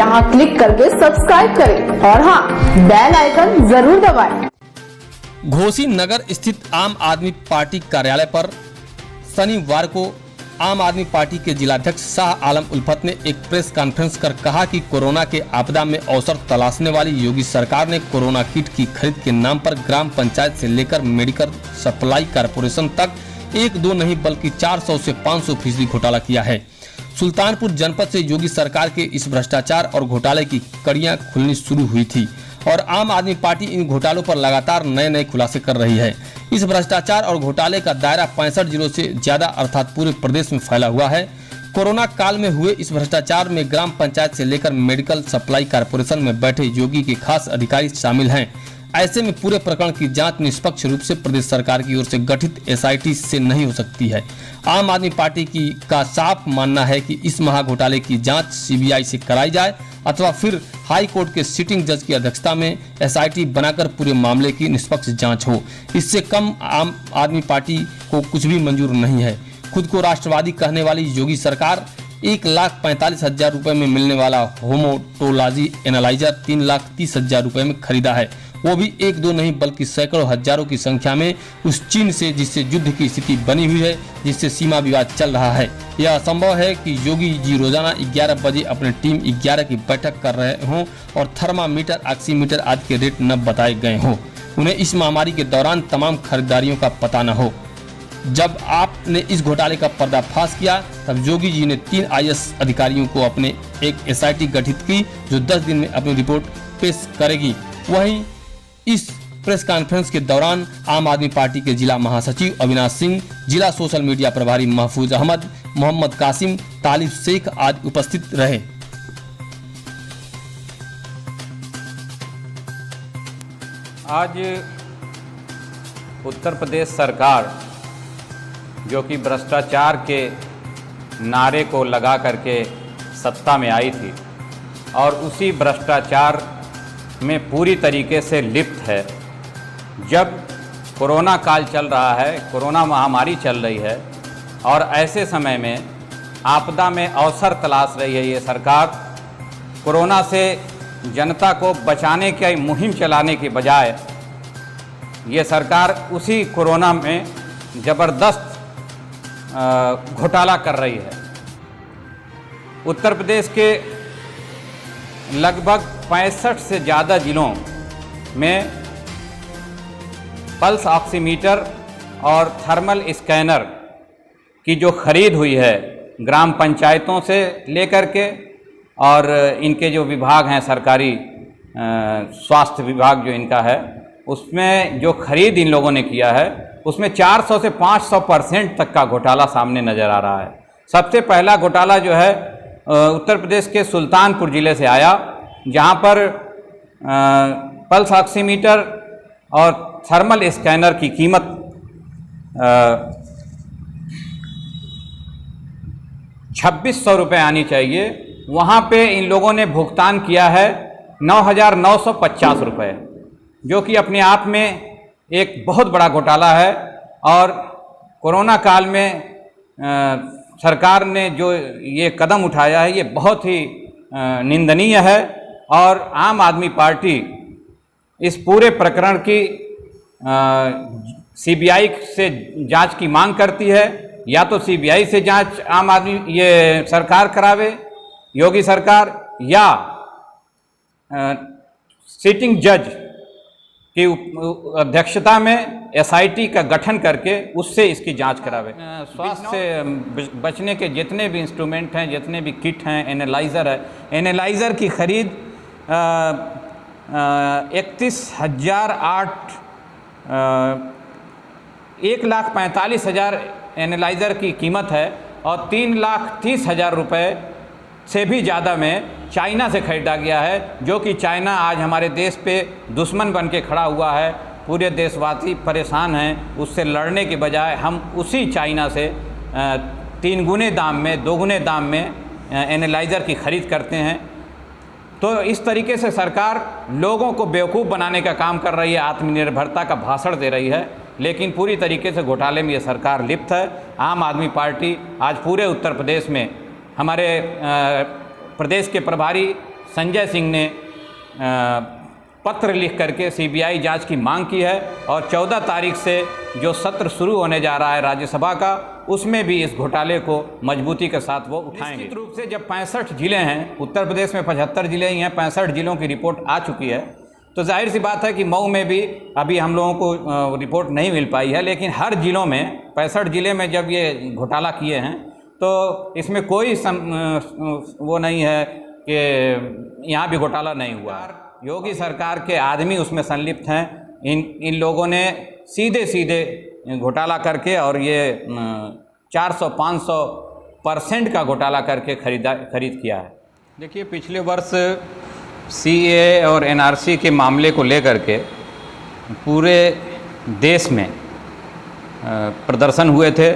यहाँ क्लिक करके सब्सक्राइब करें और हाँ, बेल आइकन जरूर दबाएं। घोसी नगर स्थित आम आदमी पार्टी कार्यालय पर शनिवार को आम आदमी पार्टी के जिलाध्यक्ष शाह आलम उल्फत ने एक प्रेस कॉन्फ्रेंस कर कहा कि कोरोना के आपदा में अवसर तलाशने वाली योगी सरकार ने कोरोना किट की खरीद के नाम पर ग्राम पंचायत से लेकर मेडिकल सप्लाई कॉरपोरेशन तक एक दो नहीं बल्कि 400 से 500% घोटाला किया है। सुल्तानपुर जनपद से योगी सरकार के इस भ्रष्टाचार और घोटाले की कड़ियां खुलनी शुरू हुई थी और आम आदमी पार्टी इन घोटालों पर लगातार नए खुलासे कर रही है। इस भ्रष्टाचार और घोटाले का दायरा 65 जिलों से ज्यादा अर्थात पूरे प्रदेश में फैला हुआ है। कोरोना काल में हुए इस भ्रष्टाचार में ग्राम पंचायत से लेकर मेडिकल सप्लाई कॉरपोरेशन में बैठे योगी के खास अधिकारी शामिल हैं। ऐसे में पूरे प्रकरण की जांच निष्पक्ष रूप से प्रदेश सरकार की ओर से गठित एसआईटी से नहीं हो सकती है। आम आदमी पार्टी का साफ मानना है कि इस महाघोटाले की जांच सीबीआई से कराई जाए अथवा फिर हाई कोर्ट के सिटिंग जज की अध्यक्षता में एसआईटी बनाकर पूरे मामले की निष्पक्ष जांच हो। इससे कम आम आदमी पार्टी को कुछ भी मंजूर नहीं है। खुद को राष्ट्रवादी कहने वाली योगी सरकार 1,45,000 रुपए में मिलने वाला होमोटोलॉजी एनालाइजर 3,30,000 रुपए में खरीदा है, वो भी एक दो नहीं बल्कि सैकड़ों हजारों की संख्या में उस चीन से जिससे युद्ध की स्थिति बनी हुई है, जिससे सीमा विवाद चल रहा है। यह असंभव है कि योगी जी रोजाना 11 बजे अपने टीम 11 की बैठक कर रहे हों और थर्मामीटर ऑक्सीमीटर आदि के रेट न बताए गए हों। उन्हें इस महामारी के दौरान तमाम खरीदारियों का पता न हो। जब आपने इस घोटाले का पर्दाफाश किया तब योगी जी ने 3 IAS अधिकारियों को अपने एक एसआईटी गठित की जो 10 दिन में अपनी रिपोर्ट पेश करेगी। वहीं इस प्रेस कॉन्फ्रेंस के दौरान आम आदमी पार्टी के जिला महासचिव अविनाश सिंह, जिला सोशल मीडिया प्रभारी महफूज अहमद, मोहम्मद कासिम, तालिब शेख आदि उपस्थित रहे। आज उत्तर प्रदेश सरकार जो कि भ्रष्टाचार के नारे को लगा करके सत्ता में आई थी और उसी भ्रष्टाचार में पूरी तरीके से लिप्त है। जब कोरोना काल चल रहा है, कोरोना महामारी चल रही है और ऐसे समय में आपदा में अवसर तलाश रही है ये सरकार, कोरोना से जनता को बचाने की मुहिम चलाने के बजाय ये सरकार उसी कोरोना में ज़बरदस्त घोटाला कर रही है। उत्तर प्रदेश के लगभग 65 से ज़्यादा जिलों में पल्स ऑक्सीमीटर और थर्मल स्कैनर की जो खरीद हुई है ग्राम पंचायतों से लेकर के और इनके जो विभाग हैं सरकारी स्वास्थ्य विभाग जो इनका है उसमें जो खरीद इन लोगों ने किया है उसमें 400 से 500% तक का घोटाला सामने नज़र आ रहा है। सबसे पहला घोटाला जो है उत्तर प्रदेश के सुल्तानपुर ज़िले से आया, जहां पर पल्स ऑक्सीमीटर और थर्मल स्कैनर की कीमत 2600 रुपये आनी चाहिए। वहां पे इन लोगों ने भुगतान किया है 9,950 रुपये, जो कि अपने आप में एक बहुत बड़ा घोटाला है। और कोरोना काल में सरकार ने जो ये कदम उठाया है ये बहुत ही निंदनीय है और आम आदमी पार्टी इस पूरे प्रकरण की सीबीआई से जांच की मांग करती है। या तो सीबीआई से जांच आम आदमी ये सरकार करावे, योगी सरकार, या सिटिंग जज की अध्यक्षता में एसआईटी का गठन करके उससे इसकी जांच करावे। स्वास्थ्य से बचने के जितने भी इंस्ट्रूमेंट हैं, जितने भी किट हैं, एनालाइज़र है, एनालाइज़र की खरीद 1,45,000 एनालाइज़र की कीमत है और 3,30,000 रुपये से भी ज़्यादा में चाइना से खरीदा गया है, जो कि चाइना आज हमारे देश पे दुश्मन बन के खड़ा हुआ है। पूरे देशवासी परेशान हैं, उससे लड़ने के बजाय हम उसी चाइना से 3 गुने दाम में, 2 गुने दाम में एनालाइज़र की खरीद करते हैं। तो इस तरीके से सरकार लोगों को बेवकूफ़ बनाने का काम कर रही है, आत्मनिर्भरता का भाषण दे रही है, लेकिन पूरी तरीके से घोटाले में ये सरकार लिप्त है। आम आदमी पार्टी आज पूरे उत्तर प्रदेश में, हमारे प्रदेश के प्रभारी संजय सिंह ने पत्र लिख करके सीबीआई जांच की मांग की है और 14 तारीख से जो सत्र शुरू होने जा रहा है राज्यसभा का, उसमें भी इस घोटाले को मजबूती के साथ वो उठाएंगे। निश्चित रूप से जब 65 जिले हैं, उत्तर प्रदेश में 75 जिले ही हैं, 65 जिलों की रिपोर्ट आ चुकी है, तो जाहिर सी बात है कि मऊ में भी अभी हम लोगों को रिपोर्ट नहीं मिल पाई है, लेकिन हर जिलों में 65 जिले में जब ये घोटाला किए हैं तो इसमें कोई वो नहीं है कि यहाँ भी घोटाला नहीं हुआ। योगी सरकार के आदमी उसमें संलिप्त हैं। इन लोगों ने सीधे घोटाला करके और ये 400-500% का घोटाला करके खरीद किया है। देखिए, पिछले वर्ष सीए और एनआरसी के मामले को लेकर के पूरे देश में प्रदर्शन हुए थे।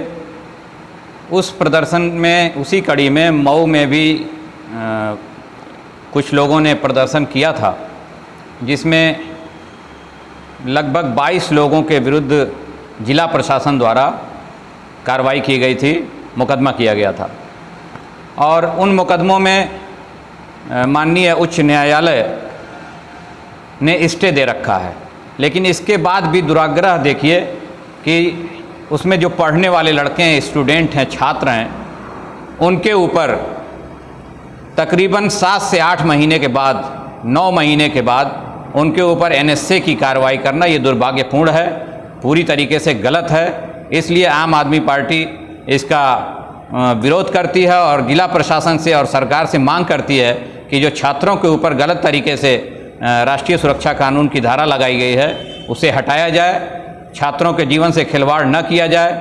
उस प्रदर्शन में, उसी कड़ी में मऊ में भी कुछ लोगों ने प्रदर्शन किया था, जिसमें लगभग 22 लोगों के विरुद्ध जिला प्रशासन द्वारा कार्रवाई की गई थी, मुकदमा किया गया था। और उन मुकदमों में माननीय उच्च न्यायालय ने स्टे दे रखा है, लेकिन इसके बाद भी दुराग्रह देखिए कि उसमें जो पढ़ने वाले लड़के हैं, स्टूडेंट हैं, छात्र हैं, उनके ऊपर तकरीबन 7 से 8 महीने के बाद, 9 महीने के बाद उनके ऊपर एनएसए की कार्रवाई करना ये दुर्भाग्यपूर्ण है, पूरी तरीके से गलत है। इसलिए आम आदमी पार्टी इसका विरोध करती है और जिला प्रशासन से और सरकार से मांग करती है कि जो छात्रों के ऊपर गलत तरीके से राष्ट्रीय सुरक्षा कानून की धारा लगाई गई है उसे हटाया जाए, छात्रों के जीवन से खिलवाड़ न किया जाए।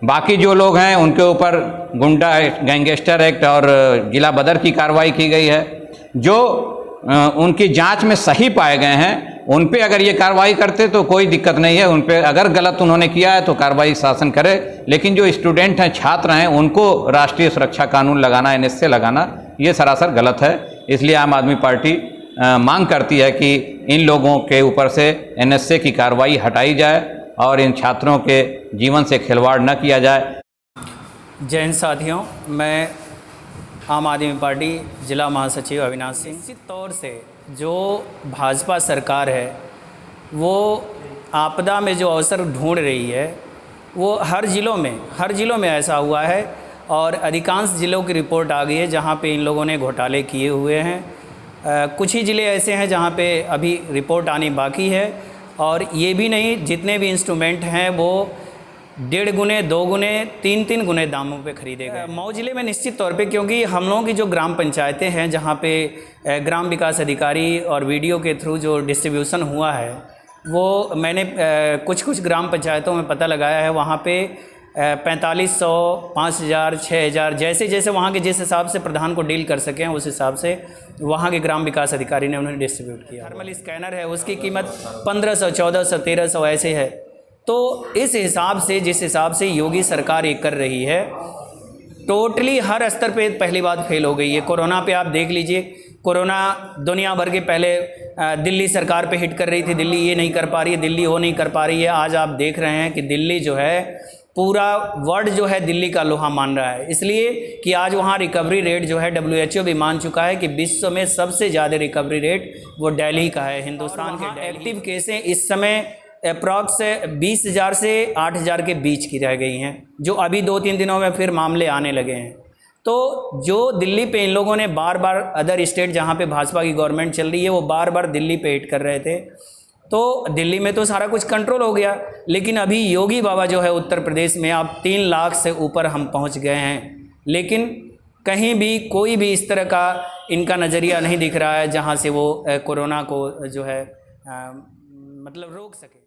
बाकी जो लोग हैं उनके ऊपर गुंडा गैंगस्टर एक्ट और जिला बदर की कार्रवाई की गई है। जो उनकी जांच में सही पाए गए हैं उन पे अगर ये कार्रवाई करते तो कोई दिक्कत नहीं है। उन पे अगर गलत उन्होंने किया है तो कार्रवाई शासन करे, लेकिन जो स्टूडेंट हैं, छात्र हैं, उनको राष्ट्रीय सुरक्षा कानून लगाना, एनएसए लगाना, ये सरासर गलत है। इसलिए आम आदमी पार्टी मांग करती है कि इन लोगों के ऊपर से एनएसए की कार्रवाई हटाई जाए और इन छात्रों के जीवन से खिलवाड़ न किया जाए। जय हिंद साथियों, मैं आम आदमी पार्टी जिला महासचिव अविनाश सिंह। निश्चित तौर से जो भाजपा सरकार है वो आपदा में जो अवसर ढूंढ रही है वो हर जिलों में ऐसा हुआ है और अधिकांश जिलों की रिपोर्ट आ गई है जहां पे इन लोगों ने घोटाले किए हुए हैं। कुछ ही ज़िले ऐसे हैं जहां पे अभी रिपोर्ट आनी बाकी है और ये भी नहीं, जितने भी इंस्ट्रूमेंट हैं वो 1.5 गुने, 2 गुने, 3 गुने दामों पे खरीदे गए मऊ ज़िले में। निश्चित तौर पे क्योंकि हम लोगों की जो ग्राम पंचायतें हैं जहाँ पे ग्राम विकास अधिकारी और वीडियो के थ्रू जो डिस्ट्रीब्यूशन हुआ है वो मैंने कुछ ग्राम पंचायतों में पता लगाया है। वहाँ पे 4500, 5000, 6000 जैसे वहाँ के जिस हिसाब से प्रधान को डील कर सकें उस हिसाब से वहाँ के ग्राम विकास अधिकारी ने उन्हें डिस्ट्रीब्यूट किया। थर्मल स्कैनर है, उसकी कीमत 1500, 1400, 1300 ऐसे है। तो इस हिसाब से, जिस हिसाब से योगी सरकार ये कर रही है, टोटली हर स्तर पे पहली बात फेल हो गई है। कोरोना पे आप देख लीजिए, कोरोना दुनिया भर के पहले दिल्ली सरकार पे हिट कर रही थी, दिल्ली ये नहीं कर पा रही है, दिल्ली वो नहीं कर पा रही है। आज आप देख रहे हैं कि दिल्ली जो है, पूरा वर्ल्ड जो है दिल्ली का लोहा मान रहा है, इसलिए कि आज वहाँ रिकवरी रेट जो है WHO भी मान चुका है कि विश्व में सबसे ज़्यादा रिकवरी रेट वो दिल्ली का है। हिंदुस्तान के एक्टिव केसें इस समय अप्रॉक्स 20,000 से 8,000 के बीच की रह गई हैं, जो अभी 2-3 दिनों में फिर मामले आने लगे हैं। तो जो दिल्ली पे इन लोगों ने बार बार, अदर स्टेट जहाँ पे भाजपा की गवर्नमेंट चल रही है वो बार बार दिल्ली पे हिट कर रहे थे, तो दिल्ली में तो सारा कुछ कंट्रोल हो गया। लेकिन अभी योगी बाबा जो है उत्तर प्रदेश में अब 3 लाख से ऊपर हम पहुँच गए हैं, लेकिन कहीं भी कोई भी इस तरह का इनका नज़रिया नहीं दिख रहा है जहाँ से वो कोरोना को जो है मतलब रोक सके।